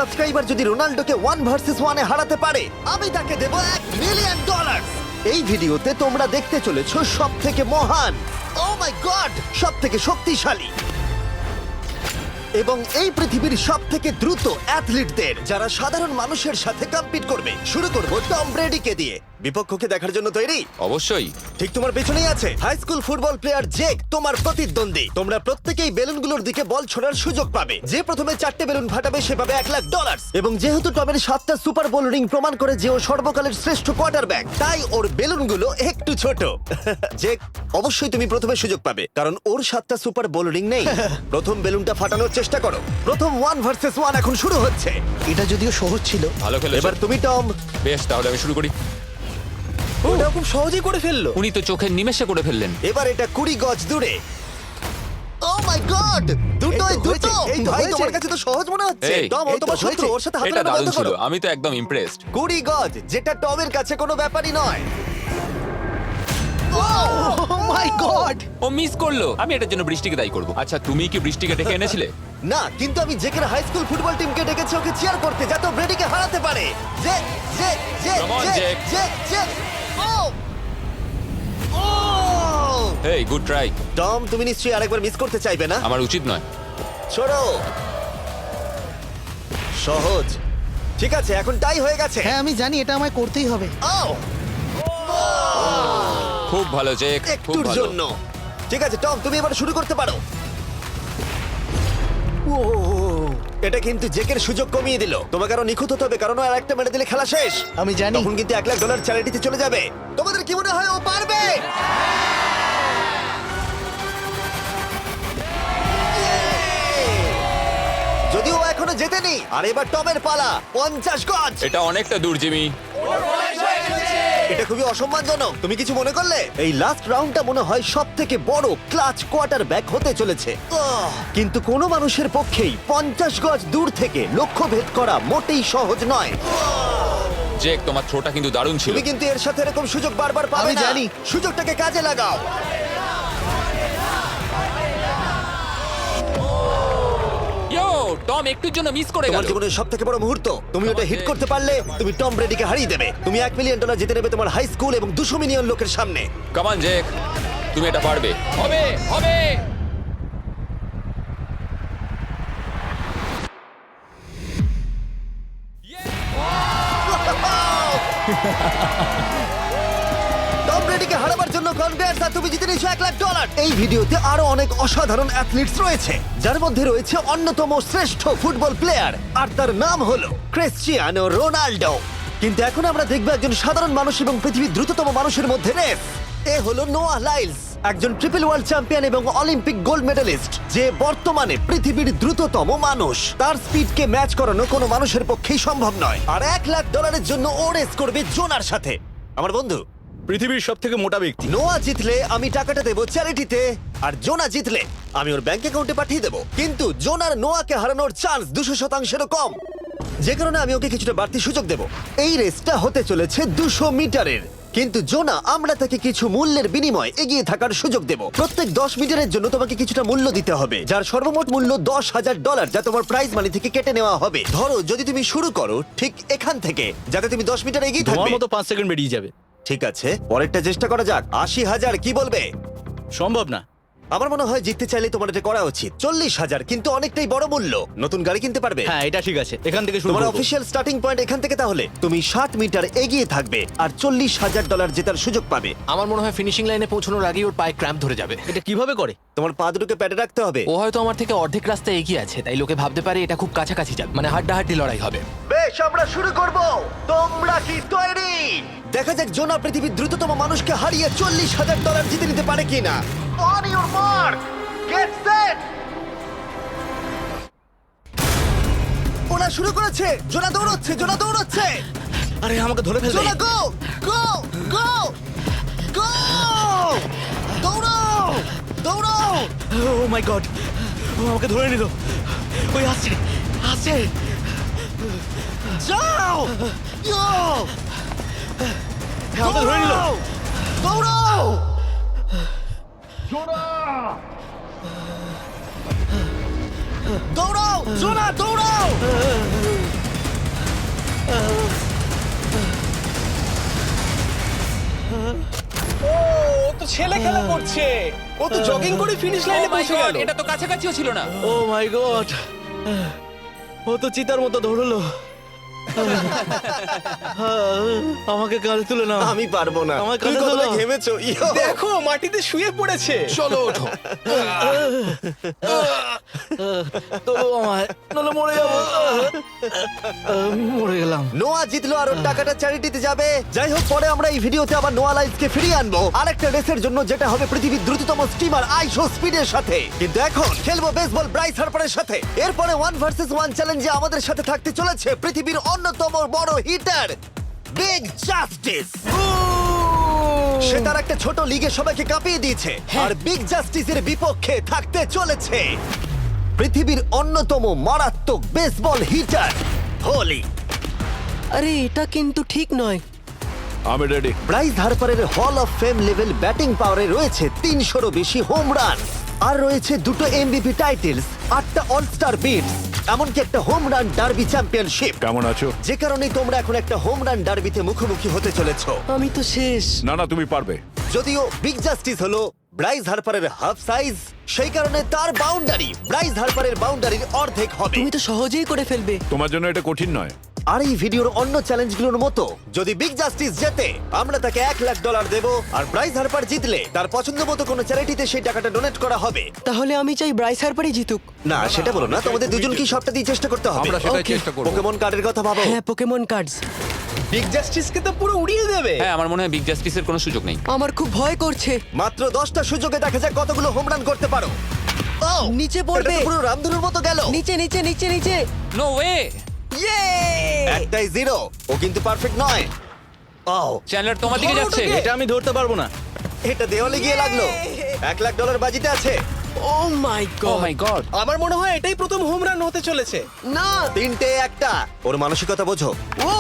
Subscriber যদি রোনাল্ডোকে 1 versus 1 এ হারাতে পারে আমি তাকে দেব $1 মিলিয়ন। এই ভিডিওতে তোমরা দেখতে চলেছো সব থেকে মহান, ও মাই গড, সব থেকে শক্তিশালী এবং এই পৃথিবীর সব থেকে দ্রুত অ্যাথলিটদের যারা সাধারণ মানুষের সাথে কম্পিট করবে। শুরু করব টম ব্রেডিকে দিয়ে। বিপক্ষকে দেখার জন্য তৈরি? অবশ্যই। ঠিক তোমার পেছনেই আছে high school football player Jake, তোমার প্রতিদ্বন্দ্বী। তোমরা প্রত্যেকেই বেলুনগুলোর দিকে বল ছোড়ার সুযোগ পাবে। যে প্রথমে 4টে বেলুন ফাটাবে সে পাবে $1,00,000। এবং যেহেতু টমের 7টা সুপার বোল রিং প্রমাণ করে যে ও সর্বকালের শ্রেষ্ঠ কোয়ার্টারব্যাক, তাই ওর বেলুনগুলো একটু ছোট। জেক, অবশ্যই তুমি প্রথমে সুযোগ পাবে কারণ ওর 7টা সুপার বোল রিং নেই। প্রথম বেলুনটা ফাটানোর চেষ্টা করো। প্রথম 1 ভার্সেস 1 এখন শুরু হচ্ছে। এটা যদিও সহজ ছিল। ভালো খেলেছো। এবার তুমি টম। বেশ, তাহলে আমি শুরু করি। ওটা খুব সহজেই করে ফেললো। উনি তো চোখের নিমেষে করে ফেললেন। এবার এটা 20 গজ দূরে। ও মাই গড, দুটোই এই তো দুটো। হয়েছে, এই তো ভাই হয়েছে। তোমার কাছে তো সহজ মনে হচ্ছে। এই, টম, ও এই তো তোমার শত্রু, হয়েছে। ওর সাথে হাত এটা মেলানো দারুণ বন্ধ ছিল, করো। আমি তো একদম ইমপ্রেসড। 20 গজ, যেটা টমের কাছে কোনো ব্যাপারই নয়। ও মাই গড! ও মিস করলো। আমি এটার জন্য বৃষ্টিকে দায়ী করব। আচ্ছা, তুমি কি বৃষ্টিকে ডেকে এনেছিলে? না, কিন্তু আমি জেকের হাই স্কুল ফুটবল টিমকে ডেকেছি ওকে চিয়ার করতে যাতে ও ব্রেডিকে হারাতে পারে। যে যে যে Come on, যে Jake. যে যে ও ও হেই, গুড ট্রাই। টম, তুমি নিশ্চয়ই আরেকবার মিস করতে চাইবে না? আমার উচিত নয়। ছোড়ো। সহজ। ঠিক আছে, এখন টাই হয়ে গেছে। হ্যাঁ, আমি জানি এটা আমায় করতেই হবে। ও খুব ভালো জেক, খুব একটুর ভালো। জন্য। ঠিক আছে টম, তুমি এবার শুরু করতে পারো। ও, এটা কিন্তু জেকের সুযোগ কমিয়ে দিল। তোমাকে আরো নিখুঁত হতে হবে কারণ আর একটা মেরে দিলে খেলা শেষ। আমি জানি। তখন কিন্তু $1,00,000 চ্যারিটিতে চলে যাবে। তোমাদের কি মনে হয় ও পারবে? যদিও ও এখনো জেতেনি। আর এবার টমের পালা। 50 গজ। এটা অনেকটা দূর, জিমি। এটা খুবই অসম্মানজনক। তুমি কিছু মনে করলে? এই লাস্ট রাউন্ডটা মনে হয় সব থেকে বড় ক্লাচ কোয়ার্টার ব্যাক হতে চলেছে। কিন্তু কোনো মানুষের পক্ষেই 50 গজ দূর থেকে লক্ষ্য ভেদ করা মোটেই সহজ নয়। জেক, তোমার থ্রোটা কিন্তু দারুণ ছিল। তুমি কিন্তু এর সাথে এরকম সুযোগ বারবার পাবে আমি না। জানি। সুযোগটাকে কাজে লাগাও। ইয়ো, টম একটুর জন্য মিস করে তোমার গেল। জীবনের সব থেকে বড় মুহূর্ত। তুমি ওটা হিট করতে পারলে তুমি টম ব্রেডিকে হারিয়ে দেবে। তুমি $1,000,000 জিতে নেবে তোমার হাই স্কুল এবং 200 মিলিয়ন লোকের সামনে। কাম অন জেক, তুমি এটা পারবে। হবে, হবে। টম ব্রেডিকে হারাবার জন্য কনগ্রেটস, আর তুমি জিতে নিয়েছো $1,00,000। এই ভিডিওতে আরো অনেক অসাধারণ অ্যাথলিটস রয়েছে, যার মধ্যে রয়েছে অন্যতম শ্রেষ্ঠ ফুটবল প্লেয়ার, আর তার নাম হলো ক্রিশ্চিয়ানো রোনাল্ডো। কিন্তু এখন আমরা দেখব একজন সাধারণ মানুষ এবং পৃথিবীর দ্রুততম মানুষের মধ্যে রেস। এ হলো নোয়াহ লাইলস, একজন ট্রিপল ওয়ার্ল্ড চ্যাম্পিয়ন এবং অলিম্পিক গোল্ড মেডেলিস্ট, যে বর্তমানে পৃথিবীর দ্রুততম মানুষ। তার স্পিডকে ম্যাচ করানো কোনো মানুষের পক্ষেই সম্ভব নয়। আর $1,00,000 জন্য ও রেস করবে জোনার সাথে, আমার বন্ধু। পৃথিবীর সবথেকে মোটা ব্যক্তি। নোয়া জিতলে আমি টাকাটা দেবো চ্যারিটিতে, আর জোনা জিতলে আমি ওর ব্যাংক অ্যাকাউন্টে পাঠিয়ে দেবো। কিন্তু জোনার নোয়াকে হারানোর চান্স 200%-এরও কম, যে কারণে আমি ওকে কিছুটা বাড়তি সুযোগ দেবো। এই রেসটা হতে চলেছে 200 মিটারের, কিন্তু জোনা, আমরা তাকে কিছু মূল্যের বিনিময়ে এগিয়ে থাকার সুযোগ দেব। প্রত্যেক 10 মিটারের জন্য তোমাকে কিছুটা মূল্য দিতে হবে, যার সর্বমোট মূল্য $10,000, যা তোমার প্রাইজ মানি থেকে কেটে নেওয়া হবে। ধরো যদি তুমি শুরু করো ঠিক এখান থেকে, যাতে তুমি 10 মিটার এগিয়ে তোমার থাকবে। মতো 5 সেকেন্ড বেরিয়ে যাবে। ঠিক আছে, পরেরটা চেষ্টা করা যাক। 80,000, কি বলবে? সম্ভব না। আমার মনে হয় জিততে চাইলে তোমার এটা করা উচিত। 40,000 কিন্তু অনেকটাই বড় মূল্য। নতুন গাড়ি কিনতে পারবে। হ্যাঁ, এটা ঠিক আছে, এখান থেকে শুরু তোমার করব। অফিসিয়াল স্টার্টিং পয়েন্ট এখান থেকে। তাহলে তুমি 60 মিটার এগিয়ে থাকবে আর $40,000 জেতার সুযোগ পাবে। আমার মনে হয় ফিনিশিং লাইনে পৌঁছানোর আগেই ওর পায়ে ক্র্যাম্প ধরে যাবে। এটা কিভাবে করে? তোমার পা দুটোকে প্যাডে রাখতে হবে। ও হয়তো আমার থেকে অর্ধেক রাস্তা এগিয়ে আছে, তাই লোকে ভাবতে পারে এটা খুব কাছাকাছি যাবে, মানে হাড্ডাহাড্ডি লড়াই হবে। বেশ, আমরা শুরু করব। তোমরা কি তৈরি? দেখা যাক জোনা পৃথিবীর দ্রুততম মানুষকে হারিয়ে $40,000 জিতে নিতে পারে কিনা। On your mark, get set. ওরা শুরু করেছে। জোনা দৌড়চ্ছে, জোনা দৌড়চ্ছে। আরে, আমাকে ধরে ফেলবে। জোনা গো গো গো গো! দৌড়াও দৌড়াও! ও মাই গড, ও আমাকে ধরে নিল। ওই আসছে, আসছে। যাও! ইয়ো! আমাকে ধরে নিল। দৌড়াও! দৌড়াও! জোনা দৌড়াও! ছেলে খেলা করছে। ও তো জগিং করে ফিনিশ Oh লাইনে my পৌঁছে God, গেল। এটা তো কাছাকাছিও ছিল না। ও মাই গড, ও তো চিতার মতো ধরলো। আমাকে কাঁধে তুলে নাও। আমি পারবো না। আমার তুমি কাঁধে কতটা তোলো। ঘেমেছো ইয়ো। দেখো মাটিতে শুয়ে পড়েছে। চলো ওঠো। তোলো আমায়, নাহলে মরে যাবো। মরে গেলাম। নোয়া জিতলো আর ওর টাকাটা চ্যারিটিতে যাবে। যাই হোক, পরে আমরা এই ভিডিওতে আবার নোয়া লাইফকে ফিরিয়ে আনবো আরেকটা রেসের জন্য, যেটা হবে পৃথিবীর দ্রুততম স্টিমার আইশো স্পিডের সাথে। কিন্তু এখন খেলবো বেসবল ব্রাইস হার্পারের সাথে। এরপরে 1 ভার্সেস 1 চ্যালেঞ্জে আমাদের সাথে থাকতে চলেছে পৃথিবীর অন্যতম বড় হিটার বিগ জাস্টিস। সে তার একটা ছোট লিগে সবাইকে কাঁপিয়ে দিয়েছে, আর বিগ জাস্টিসের বিপক্ষে থাকতে চলেছে পৃথিবীর অন্যতম মারাত্মক বেসবল হিটার হোলি। আরে এটা কিন্তু ঠিক নয়। আমি ready. Bryce হার্পারের hall of fame level batting পাওয়ারে রয়েছে 300-রও বেশি হোম রান, আর রয়েছে 2টো এমভিপি টাইটেলস, 8টা অলস্টার বিটস, এমনকি একটা হোম রান ডার্বি চ্যাম্পিয়নশিপ। কেমন আছো? যে কারণে তোমরা এখন একটা হোম রান ডার্বিতে মুখোমুখি হতে চলেছো। আমি তো শেষ। না না, তুমি পারবে। যদিও বিগ জাস্টিস হলো ব্রাইস হার্পারের হাফ সাইজ, সেই কারণে তার বাউন্ডারি ব্রাইস হার্পারের বাউন্ডারির অর্ধেক হবে। তুমি তো সহজেই করে ফেলবে। তোমার জন্য এটা কঠিন নয়। আর এই ভিডিওর অন্য চ্যালেঞ্জগুলোর মতো, যদি বিগ জাস্টিস জেতে আমরা তাকে $1,00,000 দেব, আর ব্রাইস হার্পার জিতলে তার পছন্দ মতো কোনো চ্যারিটিতে সেই টাকাটা ডোনেট করা হবে। তাহলে আমি চাই ব্রাইস হার্পারই জিতুক। না, সেটা বলো না, তোমাদের দুজনকেই সবটা দিয়ে চেষ্টা করতে হবে। আমরা সেটাই Okay. চেষ্টা করব। পোকেমন কার্ডের কথা ভাবো। হ্যাঁ, পোকেমন কার্ডস। বিগ জাস্টিসকে তো পুরো উড়িয়ে দেবে। হ্যাঁ, আমার মনে হয় বিগ জাস্টিসের কোনো সুযোগ নেই। আমার খুব ভয় করছে। মাত্র 10টা সুযোগে দেখা যাক কতগুলো হোম রান করতে পারো। ও, নিচে পড়বে। এটা তো পুরো রামধনুর মতো গেল। নিচে নিচে নিচে নিচে। No way. ইয়ে! একটাই জিরো, ও কিন্তু পারফেক্ট নয়। ও, চ্যানেলার তোমার দিকে যাচ্ছে। এটা আমি ধরতে পারবো না। এটা দেওয়ালে গিয়ে লাগলো। $1,00,000 বাজিতে আছে। ও মাই ও গড। মাই গড। আমার মনে হয় এটাই প্রথম হোম রান হতে চলেছে। না। 3টে একটা। ওর মানসিকতা বোঝো। ও,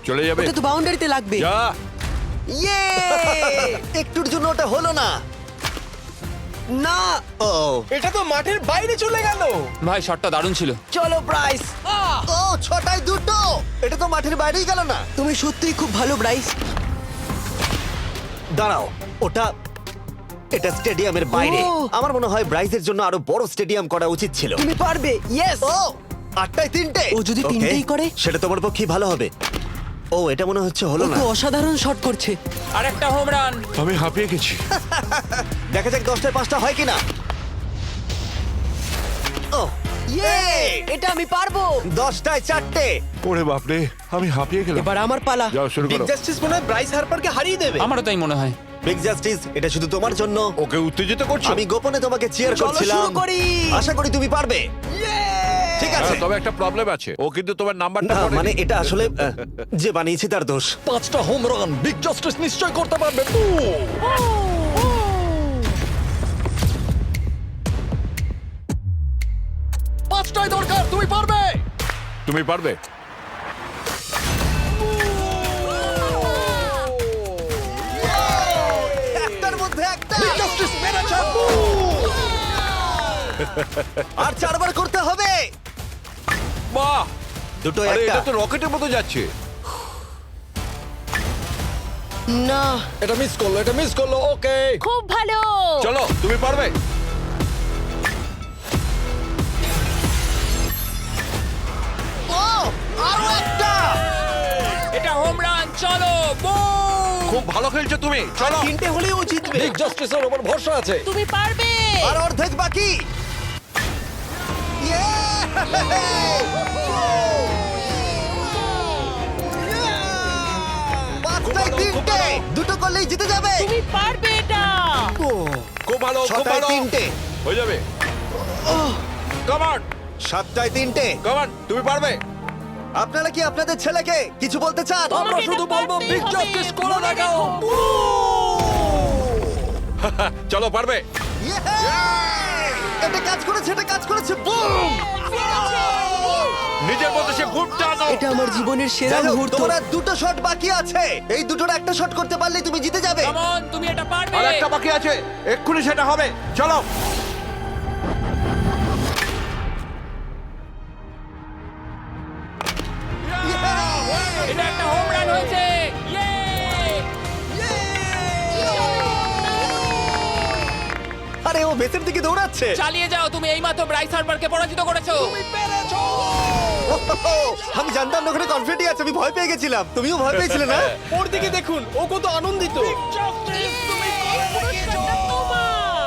চলে যাবে। ওটা তো বাউন্ডারিতে লাগবে। যা। ইয়ে! একটুর জন্য ওটা হলো না। না। ও, এটা তো মাঠের বাইরে চলে গেল। ভাই শটটা দারুণ ছিল। চলো ব্রাইস। ও, 6টায় 2টো। এটা তো মাঠের বাইরেই গেল না। তুমি সত্যিই খুব ভালো ব্রাইস। দাঁড়াও, এটা স্টেডিয়ামের বাইরে। ও। আমার মনে হয় ব্রাইজের জন্য আরো বড় স্টেডিয়াম করা উচিত ছিল। তুমি পারবে। ইয়েস। ও, 8টায় 3টে। ও যদি Okay, তিনটেই করে? সেটা তোমার পক্ষে ভালো হবে। ও, এটা মনে হচ্ছে ও হলো না। তো অসাধারণ শট করছে। আর একটা হোম রান। আমি হাঁপিয়ে গেছি। দেখা যাক 10টায় 5টা হয় কিনা। ও, ইয়ে! এটা আমি পারবো। 10টায় 4টে। ওরে বাপরে, আমি হাঁপিয়ে গেলাম। এবার আমার পালা। যাও শুরু বিগ করো। জাস্টিস মনে হয় ব্রাইস হার্পারকে হারিয়ে দেবে। আমারও তাই মনে হয়। বিগ জাস্টিস, এটা শুধু তোমার জন্য। ওকে উত্তেজিত করছো? আমি গোপনে তোমাকে চিয়ার চলো করছিলাম। শুরু করি। আশা করি তুমি পারবে। ঠিক আছে। তবে একটা প্রবলেম আছে, ও কিন্তু তোমার নাম্বারটা না, পড়েনি। মানে এটা আসলে যে বানিয়েছে তার দোষ। 5টা হোম রান বিগ জাস্টিস নিশ্চয় করতে পারবে। পাঁচটাই দরকার, তুমি পারবে। তুমি পারবে। একটার মধ্যে একটা। জাস্টিস মেরেছে। আর 4বার করতে হবে। বাহ, দুটো আরে একটা। এটা তো রকেটের মতো যাচ্ছে। না। এটা মিস করলো। ওকে, খুব ভালো। চলো, তুমি পারবে। ও, আরো একটা। এটা হোম রান। চলো, বুম। খুব ভালো খেলছো তুমি। চলো। 3টে হলেও ও জিতবে। বিগ জাস্টিসের উপর ভরসা আছে। তুমি পারবে। আর অর্ধেক বাকি। Yeah! 5টায় 3টে। দুটো করলেই জিতে যাবে। তুমি পারবে এটা। খুব ভালো, খুব 6টায় ভালো। 3টে। হয়ে যাবে। কাম অন, 7টায় 3টে। কাম অন, তুমি পারবে। আপনারা কি আপনাদের ছেলেকে কিছু বলতে চান? আমরা শুধু বলবো বিগ জাস্টিস করে দেখাও। চলো, পারবে। এটা কাজ করেছে, এটা কাজ করেছে। বুম! নিজের মতো সে খুব টানো। এটা আমার জীবনের সেরা যাই হোক, মুহূর্ত। তোমার আর 2টো শট বাকি আছে। এই দুটোর একটা শট করতে পারলে তুমি জিতে যাবে। কাম অন, তুমি এটা পারবে। আর একটা বাকি আছে, এক্ষুনি সেটা হবে। চলো। এটা একটা হোম রান হয়েছে। ইয়ে! ও বেসের দিকে দৌড়াচ্ছে। চালিয়ে যাও, তুমি এইমাত্র ব্রাইস হারবারকে পরাজিত করেছো। আমি জানতাম না ওখানে কনফিডেন্ট আছে, আমি ভয় পেয়ে গেছিলাম। তুমিও ভয় পেয়েছিলে না? ওর দিকে দেখুন, ও কত আনন্দিত।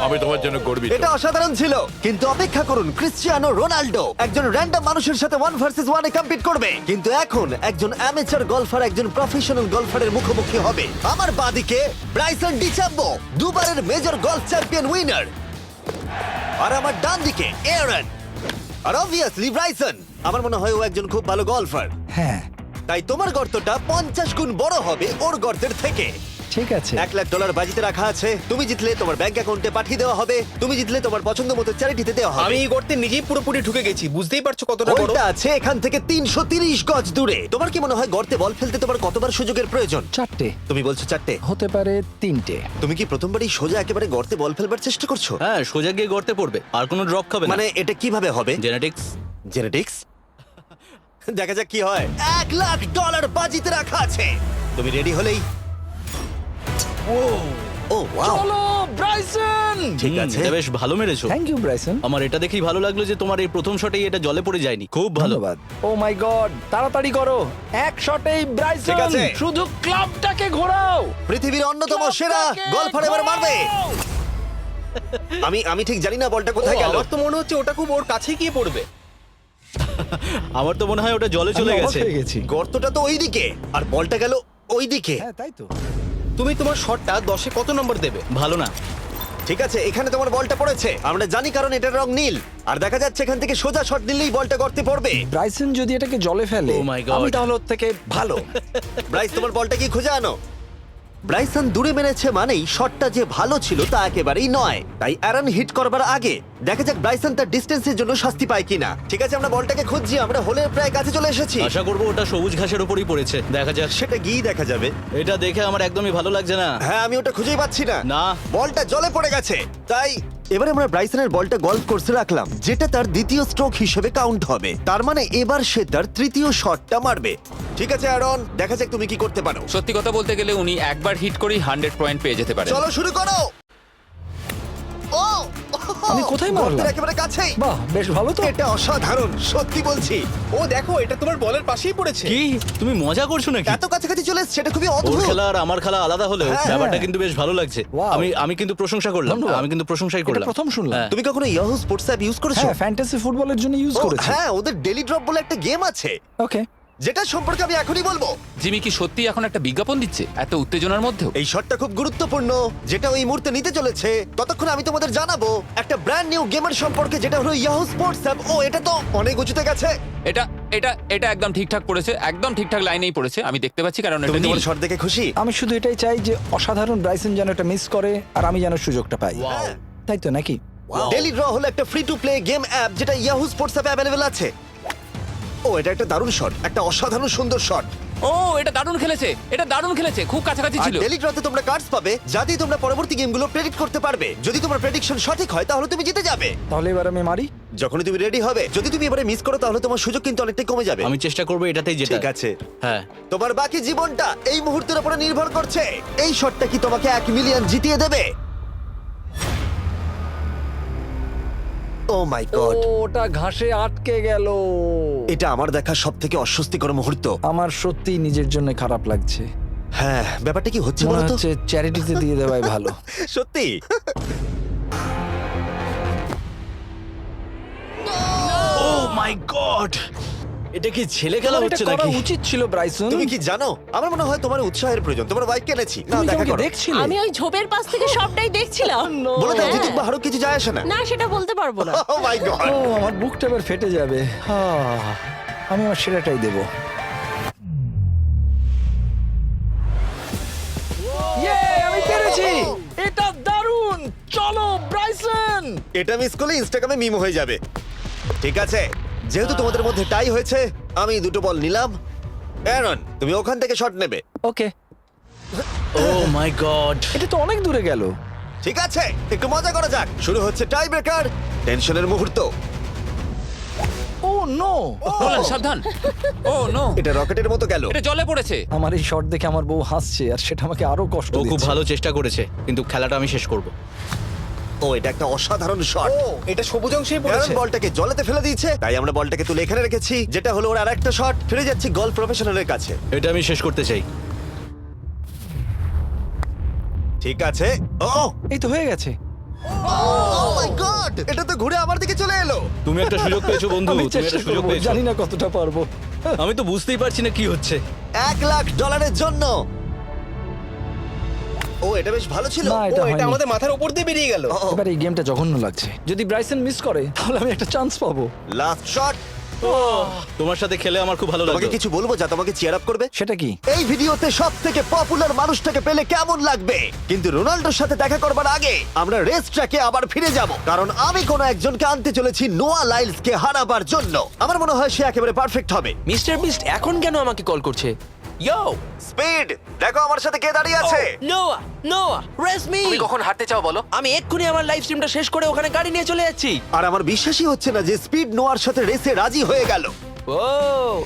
আমি তোমার জন্য গর্বিত। এটা অসাধারণ ছিল, কিন্তু অপেক্ষা করুন, ক্রিশ্চিয়ানো রোনাল্ডো একজন র্যান্ডম মানুষের সাথে 1 ভার্সেস 1 এ কম্পিট করবে, কিন্তু এখন একজন অ্যামেচার গলফার একজন প্রফেশনাল গলফারের মুখোমুখি হবে। আমার বাদিকে ব্রাইসন ডিচাম্বো, দুবারের মেজর গলফ চ্যাম্পিয়ন উইনার, আর আমার ডান দিকে এরন। আর অবভিয়াসলি ব্রাইসন, আমার মনে হয় ও একজন খুব ভালো গলফার। হ্যাঁ তাই তোমার গর্তটা 50 গুণ বড় হবে ওর গর্তের থেকে। ঠিক আছে। $1,00,000 বাজিতে রাখা আছে। তুমি জিতলে তোমার ব্যাংক অ্যাকাউন্টে পাঠিয়ে দেওয়া হবে, তুমি জিতলে তোমার পছন্দ মতো চ্যারিটিতে দেওয়া হবে। আমি এই গর্তে নিজেই পুরোপুরি ঢুকে গেছি, বুঝতেই পারছো কতটা বড়। হোলটা আছে এখান থেকে 330 গজ দূরে। তোমার কি মনে হয় গর্তে বল ফেলতে তোমার কতবার সুযোগের প্রয়োজন? 4টে তুমি বলছো 4টে, হতে পারে 3টে। তুমি কি প্রথমবারই সোজা একেবারে গর্তে বল ফেলবার চেষ্টা করছো? হ্যাঁ, সোজা গিয়ে গর্তে পড়বে আর কোনো ড্রপ খাবে না। মানে এটা কিভাবে হবে? জেনেটিক্স। জেনেটিক্স? দেখা যাক কি হয়। $1,00,000 বাজিতে রাখা আছে। তুমি রেডি হলেই ও ওয়াও, চলো ব্রাইসন। ঠিক আছে। এটা বেশ ভালো মেরেছো। Thank you Bryson. আমার এটা দেখেই ভালো লাগলো যে তোমার এই প্রথম শটেই এটা জলে পড়ে যায়নি। খুব ভালো। ধন্যবাদ। ও মাই গড, তাড়াতাড়ি করো, এক শটেই ব্রাইসন। ঠিক আছে। শুধু ক্লাবটাকে ঘোরাও। পৃথিবীর অন্যতম সেরা গলফার এবার মারবে। আমি ঠিক জানি না বলটা কোথায় গেল। আমার তো মনে হচ্ছে ওটা খুব ওর কাছে গিয়ে পড়বে। আমার তো মনে হয় ওটা জলে চলে আমি অবাক গেছে। হয়ে গেছি। গর্তটা তো ওইদিকে আর বলটা গেল ওইদিকে। হ্যাঁ তাই তো। তুমি তোমার শটটা 10-এ কত নম্বর দেবে? ভালো না। ঠিক আছে, এখানে তোমার বলটা পড়েছে, আমরা জানি কারণ এটার রং নীল। আর দেখা যাচ্ছে এখান থেকে সোজা শট নিলেই বলটা গর্তে পড়বে। ব্রাইসন যদি এটাকে জলে ফেলে, Oh my God. আমি তাহলে ওর থেকে ভালো। ব্রাইস, তোমার বলটা কি খুঁজে আনো। ব্রাইসন দূরে মেরেছে মানেই শটটা যে ভালো ছিল তা একেবারেই নয়। তাই অ্যারন হিট করবার আগে দেখা যাক ব্রাইসন তার ডিস্টেন্সের জন্য শাস্তি পায় কিনা। ঠিক আছে, আমরা বলটাকে খুঁজছি, আমরা হোলের প্রায় কাছে চলে এসেছি। আশা করবো ওটা সবুজ ঘাসের উপরই পড়েছে। দেখা যাক। সেটা গিয়ে দেখা যাবে। এটা দেখে আমার একদমই ভালো লাগছে না। হ্যাঁ, আমি ওটা খুঁজেই পাচ্ছি না। না। বলটা জলে পড়ে গেছে। তাই এবারে আমরা ব্রাইসনের বলটা গলফ কোর্সে রাখলাম, যেটা তার দ্বিতীয় স্ট্রোক হিসেবে কাউন্ট হবে। তার মানে এবার সে তার তৃতীয় শটটা মারবে। ঠিক আছে অ্যারন, দেখা যাক তুমি কি করতে পারো। সত্যি কথা বলতে গেলে উনি একবার হিট করেই 100 পয়েন্ট পেয়ে যেতে পারেন। চলো শুরু করো। ও আমি কোথায় মারলাম? গর্তের একেবারে কাছেই। বাহ, বেশ ভালো তো। এটা অসাধারণ, সত্যি বলছি। ও দেখো, এটা তোমার বলের পাশেই পড়েছে। কি তুমি মজা করছো নাকি? এত কাছাকাছি চলে এসেছে, এটা খুবই ওর অদ্ভুত। খেলা আর আমার খেলা আলাদা হলেও হ্যাঁ। ব্যাপারটা কিন্তু বেশ ভালো লাগছে। Wow. আমি কিন্তু প্রশংসা করলাম। ধন্যবাদ। আমি কিন্তু প্রশংসাই এটা করলাম। প্রথম শুনলাম। হ্যাঁ। তুমি কখনো ইয়াহু স্পোর্টস অ্যাপ ইউজ করেছো? হ্যাঁ, ফ্যান্টাসি ফুটবলের জন্য ইউজ ও, করেছি। হ্যাঁ, ওদের ডেলি ড্রপ বলে একটা গেম আছে, ওকে। যেটা সম্পর্কে আমি এখনই বলবো। জিমি কি সত্যি এখন একটা বিজ্ঞাপন দিচ্ছে এত উত্তেজনার মধ্যেও? এই শটটা খুব গুরুত্বপূর্ণ, যেটা ওই মুহূর্তে নিতে চলেছে। ততক্ষণ আমি তোমাদের জানাবো একটা ব্র্যান্ড নিউ গেমের সম্পর্কে, যেটা হলো ইয়াহু স্পোর্টস অ্যাপ। ও, এটা তো অনেক উঁচুতে গেছে। এটা এটা এটা একদম ঠিকঠাক পড়েছে, একদম ঠিকঠাক লাইনেই পড়েছে। আমি দেখতে পাচ্ছি কারণ এটা তুমি নীল। তোমার শট দেখে খুশি? আমি শুধু এটাই চাই যে অসাধারণ ব্রাইসন যেন এটা মিস করে আর আমি যেন সুযোগটা পাই। হ্যাঁ। তাই তো নাকি? ডেলি ড্র হলো একটা free to play game app, যেটা ইয়াহু স্পোর্টস অ্যাপে অ্যাভেলেবল আছে। ও, এটা একটা দারুণ শট, একটা অসাধারণ সুন্দর শট। ও, এটা দারুণ খেলেছে, এটা দারুণ খেলেছে, খুব কাছাকাছি আর ছিল। ডেলি ড্রতে তোমরা কার্ডস পাবে, যাতে তোমরা পরবর্তী গেমগুলো প্রেডিক্ট করতে পারবে। যদি তোমার প্রেডিকশন সঠিক হয় তাহলে তুমি জিতে যাবে। তাহলে এবার আমি মারি। যখনই তুমি রেডি হবে, যদি তুমি এবারে মিস করো তাহলে তোমার সুযোগ কিন্তু অনেকটাই কমে যাবে। আমি চেষ্টা করবো এটাতেই যেটা। ঠিক আছে, হ্যাঁ। তোমার বাকি জীবনটা এই মুহূর্তের উপরে নির্ভর করছে। এই শটটা কি তোমাকে 1 মিলিয়ন জিতিয়ে দেবে? ও মাই গড, ওটা ঘাসে আটকে গেল। এটা আমার দেখা সবথেকে অস্বস্তিকর মুহূর্ত। আমার সত্যি নিজের জন্য খারাপ লাগছে। হ্যাঁ, ব্যাপারটা কি হচ্ছে মনে বলো তো? হচ্ছে চ্যারিটিতে দিয়ে দেওয়াই ভালো। সত্যি? ও মাই গড, এটা কি ছেলে খেলা তোমার এটা হচ্ছে করা নাকি? উচিত ছিল ব্রাইসন। তুমি কি জানো, আমার মনে হয় তোমার উৎসাহের প্রয়োজন। তোমার বাইক কিনেছি, না তুমি কি দেখা আমাকে করো। দেখছিলে? আমি ওই ঝোপের পাশ থেকে সবটাই দেখছিলাম। বলে দাও হ্যাঁ। জিতুক বা হারুক, কিছু যায় আসে না। না, সেটা বলতে পারবো না। ও মাই গড, ও, আমার বুকটা এবার ফেটে যাবে। আমি আমার সেরাটাই দেব। আমি পেরেছি। এটা দারুণ। চলো ব্রাইসন। এটা মিস করলে ইনস্টাগ্রামে মিম হয়ে যাবে। ঠিক আছে, যেহেতু তোমাদের মধ্যে টাই হয়েছে, আমি 2টো বল নিলাম। অ্যারন, তুমি ওখান থেকে শট নেবে। ওকে। ও মাই গড, এটা তো অনেক দূরে গেল। ঠিক আছে, একটু মজা করা যাক। শুরু হচ্ছে টাই ব্রেকার, টেনশনের মুহূর্ত। ও নো। নোলান, সাবধান। ও নো, এটা রকেটের মতো গেল। এটা জলে পড়েছে। আমার এই শট দেখে আমার বউ হাসছে আর সেটা আমাকে আরো কষ্ট ও খুব দিচ্ছে। ভালো চেষ্টা করেছে, কিন্তু খেলাটা আমি শেষ করব। ও এটা একটা অসাধারণ শট ও এটা সবুজ অংশেই অ্যারন পড়েছে। বলটাকে জলেতে ফেলে দিয়েছে, তাই আমরা বলটাকে তুলে এখানে রেখেছি, যেটা হলো ওর আরেকটা শট। ফিরে যাচ্ছি গলফ প্রফেশনালের কাছে। এটা আমি শেষ করতে চাই। ঠিক আছে। ও এই তো হয়ে গেছে। মাই গড, এটা তো ঘুরে আমার দিকে চলে এলো। তুমি একটা সুযোগ পেয়েছো বন্ধু, আমি তুমি চেষ্টা একটা সুযোগ করবো, পেয়েছো। জানি না কতটা পারবো। আমি তো বুঝতেই পারছি না কি হচ্ছে। $1,00,000 জন্য। ও এটা বেশ ভালো ছিল। না, ও এটা এটা হয়নি। আমাদের মাথার উপর দিয়ে বেরিয়ে গেল। ও, এবার এই গেমটা জঘন্য লাগছে। যদি ব্রাইসন মিস করে তাহলে আমি একটা চান্স পাবো। Last shot. তোমার সাথে খেলে আমার খুব ভালো তোমাকে লাগলো। কিছু বলবো যা তোমাকে চিয়ার আপ করবে? সেটা কি? এই ভিডিওতে সব থেকে পপুলার মানুষটাকে পেলে কেমন লাগবে? কিন্তু রোনাল্ডোর সাথে দেখা করবার আগে আমরা রেস ট্র্যাকে আবার ফিরে যাব, কারণ আমি কোনো একজনকে আনতে চলেছি নোয়া লাইলসকে হারাবার জন্য। আমার মনে হয় সে একেবারে পারফেক্ট হবে। মিস্টার বিস্ট এখন কেন আমাকে কল করছে? ইয়ো স্পিড, দেখো আমার সাথে কে দাঁড়িয়ে আছে। নোয়া নোয়া রেস মি। তুমি কখন হাঁটতে চাও বলো? আমি এক্ষুনি আমার লাইভ স্ট্রিমটা শেষ করে ওখানে গাড়ি নিয়ে চলে যাচ্ছি। আর আমার বিশ্বাসই হচ্ছে না যে স্পিড নোয়ার সাথে রেসে রাজি হয়ে গেল। ও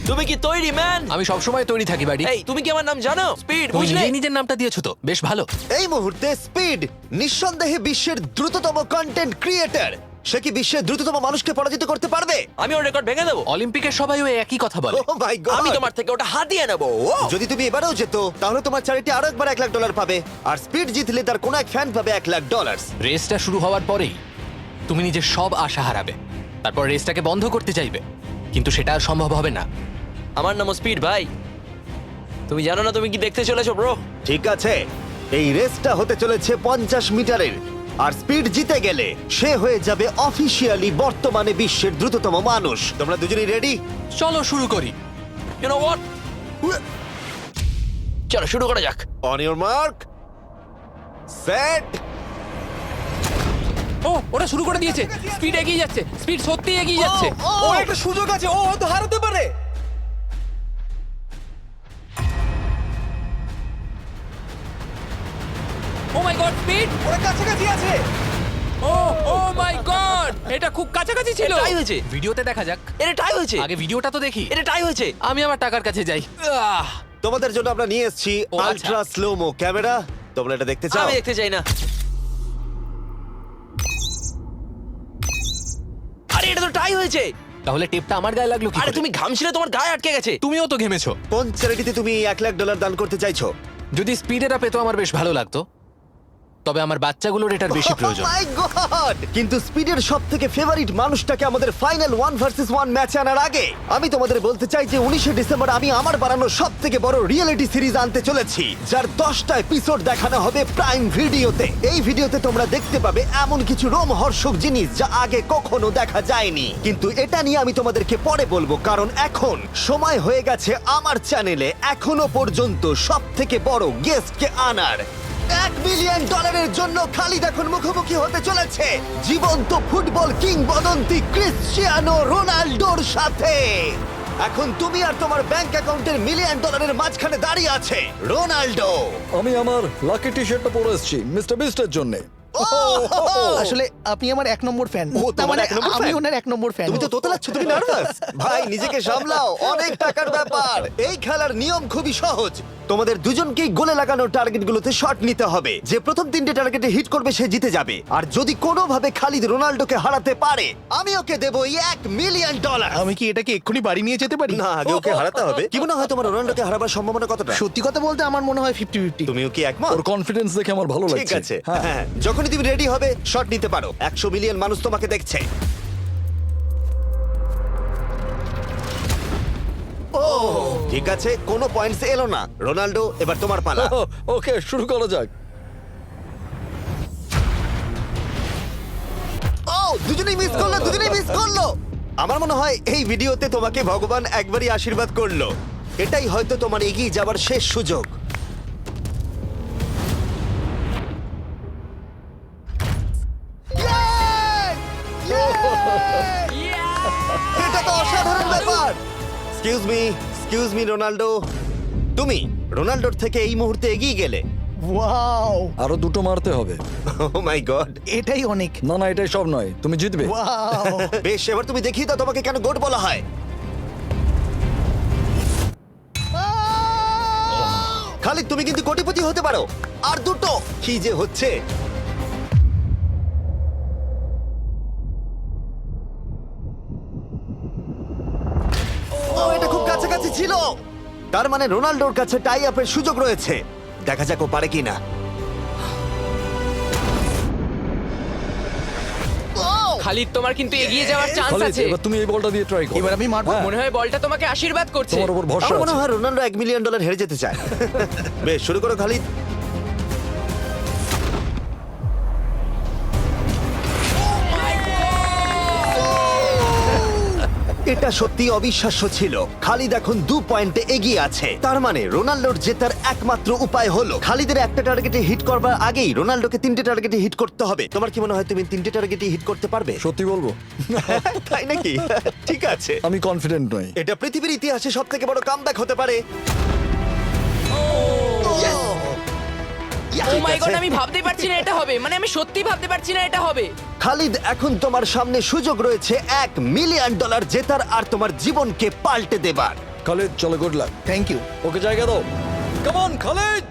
তুমি কি তৈরি ম্যান? আমি সব সময় তৈরি থাকি বাড়ি। এই তুমি কি আমার নাম জানো? স্পিড। তুমি নিজেই নিজের নামটা দিয়েছো তো, বেশ ভালো। এই মুহূর্তে স্পিড নিঃসন্দেহে বিশ্বের দ্রুততম কন্টেন্ট ক্রিয়েটর। সে কি বিশ্বের দ্রুততম মানুষকে পরাজিত করতে পারবে? আমি ওর রেকর্ড ভেঙে দেবো। অলিম্পিকের সবাই ওই একই কথা বলে। Oh my God! আমি তোমার থেকে ওটা হাতিয়ে নেবো। যদি তুমি এবারেও যেত তাহলে তোমার চ্যারিটি আরো একবার $1,00,000 পাবে, আর স্পিড জিতলে তার কোনো এক ফ্যান পাবে $1,00,000। রেসটা শুরু হওয়ার পরেই তুমি নিজের সব আশা হারাবে, তারপর রেসটাকে বন্ধ করতে চাইবে, কিন্তু সেটা আর সম্ভব হবে না। আমার নাম স্পিড ভাই। তুমি জানো না তুমি কি দেখতে চলেছো ব্রো? ঠিক আছে, এই রেসটা হতে চলেছে 50 মিটারের, আর স্পিড জিতে গেলে সে হয়ে যাবে অফিসিয়ালি বর্তমানে বিশ্বের দ্রুততম মানুষ। তোমরা দুজনেই রেডি? চলো শুরু করি। ইউ নো হোয়াট, চলো শুরু করা যাক। On your mark, set. ও ওরা শুরু করে দিয়েছে। স্পিড এগিয়ে যাচ্ছে, স্পিড সত্যি এগিয়ে যাচ্ছে। ও একটা সুযোগ আছে, ও হয়তো হারাতে পারে। ও মাই গড, স্পিড! ওরা কাছাকাছি আছে। ও ও মাই গড, এটা খুব কাছাকাছি ছিল। টাই হয়েছে। ভিডিওতে দেখা যাক। এটা টাই হয়েছে। আগে ভিডিওটা তো দেখি। এটা টাই হয়েছে। আমি আমার টাকার কাছে যাই। তোমাদের জন্য আমরা নিয়ে এসেছি ও, আচ্ছা। Ultra slomo camera. তোমরা এটা দেখতে চাও? আমি দেখতে চাই না। আরে এটা তো টাই হয়েছে। তাহলে টেপটা আমার গায়ে লাগলো কি? আরে তুমি ঘামছিলে, তোমার গায়ে আটকে গেছে। তুমিও তো ঘেমেছো। কোন চ্যারিটিতে তুমি $1,00,000 দান করতে চাইছো? যদি স্পিডেরা পেতো আমার বেশ ভালো লাগতো, তবে আমার বাচ্চাগুলোর এটার বেশি প্রয়োজন। Oh my God! কিন্তু স্পিডের সবথেকে ফেভারিট মানুষটাকে আমাদের ফাইনাল 1 ভার্সেস 1 ম্যাচে আনার আগে আমি তোমাদের বলতে চাই যে 19শে ডিসেম্বর আমি আমার বানানো সবথেকে বড় রিয়েলিটি সিরিজ আনতে চলেছি, যার 10টা এপিসোড দেখানো হবে প্রাইম ভিডিওতে। এই ভিডিওতে তোমরা দেখতে পাবে এমন কিছু রোমহর্ষক জিনিস যা আগে কখনো দেখা যায়নি, কিন্তু এটা নিয়ে আমি তোমাদেরকে পরে বলবো, কারণ এখন সময় হয়ে গেছে আমার চ্যানেলে এখনো পর্যন্ত সবথেকে বড় গেস্টকে আনার। $1 মিলিয়ন জন্য খালিদ এখন মুখোমুখি হতে চলেছে জীবন্ত ফুটবল কিংবদন্তি ক্রিশ্চিয়ানো রোনাল্ডোর সাথে। এখন তুমি আর তোমার ব্যাংক অ্যাকাউন্টের $1 মিলিয়ন মাঝখানে দাঁড়িয়ে আছে রোনাল্ডো। আমি আমার লাকি টি শার্টটা পরে এসেছি মিস্টার বিস্টের জন্য। আসলে আপনি আমার 1 নম্বর ফ্যান। ও, তোমার এক নম্বর আমি fan? ওনার 1 নম্বর ফ্যান। তুমি তো তোতলাচ্ছ, তুমি নার্ভাস? ভাই নিজেকে সামলাও, অনেক টাকার ব্যাপার। এই খেলার নিয়ম খুবই সহজ। তোমাদের দুজনকেই গোলে লাগানো টার্গেটগুলোতে শট নিতে হবে। যে প্রথম 3টে টার্গেটে হিট করবে সে জিতে যাবে, আর যদি কোনোভাবে খালিদ রোনাল্ডোকে হারাতে পারে আমি ওকে দেবো $1 মিলিয়ন। আমি কি এটাকে এক্ষুনি বাড়ি নিয়ে যেতে পারি? না, আগে ওকে হারাতে হবে। কি মনে হয় তোমার রোনাল্ডোকে হারাবার সম্ভাবনা কতটা? সত্যি কথা বলতে আমার মনে হয় 50-50। তুমিও কি একমত? ওর কনফিডেন্স দেখে আমার ভালো লাগছে। ঠিক আছে, হ্যাঁ, যখনই তুমি রেডি হবে শট নিতে পারো। 100 মিলিয়ন মানুষ তোমাকে দেখছে। ও ঠিক আছে, কোনো পয়েন্টস এলো না। রোনাল্ডো, এবার তোমার পালা। ওকে, শুরু করা যাক। ও দুজনেই মিস করলো, দুজনেই মিস করলো। আমার মনে হয় এই ভিডিওতে তোমাকে ভগবান একবারই আশীর্বাদ করলো। এটাই হয়তো তোমার এগিয়ে যাবার শেষ সুযোগ। এটা তো অসাধারণ ব্যাপার। এক্সকিউজ মি রোনাল্ডো, তুমি রোনাল্ডোর থেকে এই মুহূর্তে এগিয়ে গেলে। ওয়াও, আরো দুটো মারতে হবে। ও মাই গড। এটাই অনেক। না না, এটাই সব নয়, তুমি জিতবে। ওয়াও। বেশ, এবার তুমি দেখিয়ে দাও তোমাকে কেন গোট বলা হয়। খালিদ, তুমি কিন্তু কোটিপতি হতে পারো। আর দুটো কি যে হচ্ছে। ছিল। তার মানে রোনাল্ডোর কাছে টাই আপের সুযোগ রয়েছে। দেখা যাক ও পারে কিনা। খালিদ তোমার কিন্তু এগিয়ে যাওয়ার চান্স খালিদ, আছে। এবার তুমি এই বলটা দিয়ে ট্রাই করো। এবার আমি মারবো। হ্যাঁ, মনে হয় বলটা তোমাকে আশীর্বাদ করছে। তোমার উপর ভরসা আমার মনে আছে। হয় রোনাল্ডো $1 মিলিয়ন হেরে যেতে চায়। বেশ, শুরু করো খালিদ। এটা সত্যি অবিশ্বাস্য ছিল। খালিদ এখন 2 পয়েন্টে এগিয়ে আছে। তার মানে রোনাল্ডোর জেতার একমাত্র উপায় হলো খালিদের একটা টার্গেটে হিট করবার আগেই রোনাল্ডোকে 3টে টার্গেটে হিট করতে হবে। তোমার কি মনে হয় তুমি 3টে টার্গেটে হিট করতে পারবে? সত্যি বলবো, তাই নাকি? ঠিক আছে। আমি কনফিডেন্ট নই। এটা পৃথিবীর ইতিহাসে সবথেকে বড় কামব্যাক হতে পারে। ও মাই ঠিক গড, আছে। আমি ভাবতে পারছি না এটা হবে। মানে আমি সত্যি ভাবতে পারছি না এটা হবে। খালিদ, এখন তোমার সামনে সুযোগ রয়েছে $1 মিলিয়ন জেতার আর তোমার জীবনকে পাল্টে দেবার। খালিদ, চলো, গুড লাক। Thank you. ওকে জায়গা দাও। Come on Khalid.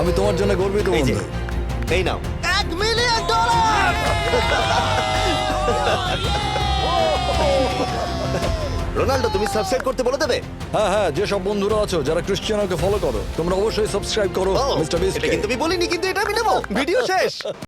আমি তোমার জন্য গর্বিত এই যে, বন্ধু। এই নাও $1 মিলিয়ন। রোনাল্ডো, তুমি সাবস্ক্রাইব করতে বলে দেবে? হ্যাঁ হ্যাঁ, যেসব বন্ধুরা আছো যারা ক্রিশ্চিয়ানোকে ফলো করো, তোমরা অবশ্যই সাবস্ক্রাইব করো ও, মিস্টার বিস্ট। এটা কিন্তু আমি বলিনি, কিন্তু এটা আমি নেবো। ভিডিও শেষ।